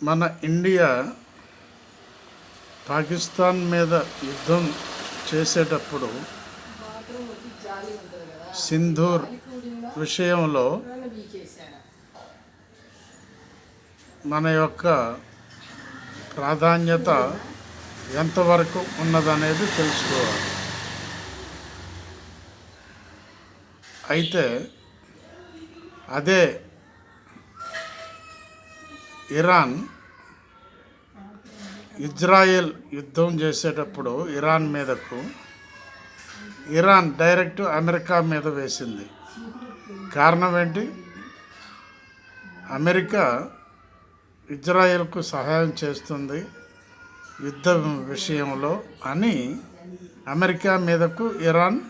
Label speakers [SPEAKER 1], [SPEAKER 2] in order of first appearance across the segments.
[SPEAKER 1] మన ఇండియా పాకిస్తాన్ మీద యుద్ధం చేసేటప్పుడు సింధూర్ విషయంలో మన యొక్క ప్రాధాన్యత ఎంతవరకు ఉన్నదనేది తెలుసుకోవాలి. అయితే అదే ఇరాన్ ఇజ్రాయెల్ యుద్ధం చేసేటప్పుడు ఇరాన్ మీదకు ఇరాన్ డైరెక్ట్ అమెరికా మీద వేసింది. కారణం ఏంటి? అమెరికా ఇజ్రాయెల్కు సహాయం చేస్తుంది యుద్ధ విషయంలో అని అమెరికా మీదకు ఇరాన్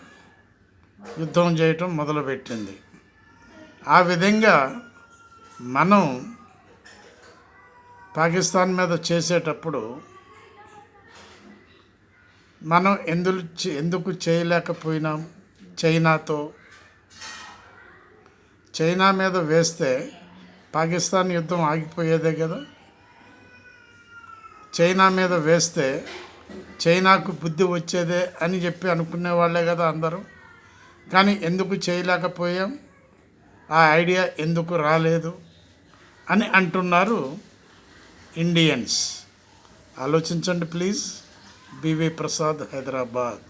[SPEAKER 1] యుద్ధం చేయటం మొదలుపెట్టింది. ఆ విధంగా మనం పాకిస్తాన్ మీద చేసేటప్పుడు మనం ఎందుకు చేయలేకపోయినాం? చైనా మీద వేస్తే పాకిస్తాన్ యుద్ధం ఆగిపోయేదే కదా. చైనా మీద వేస్తే చైనాకు బుద్ధి వచ్చేదే అని చెప్పి అనుకునే వాళ్ళే కదా అందరూ. కానీ ఎందుకు చేయలేకపోయాం? ఆ ఐడియా ఎందుకు రాలేదు అని అంటున్నారు ఇండియన్స్. ఆలోచించండి ప్లీజ్. బివి ప్రసాద్, హైదరాబాద్.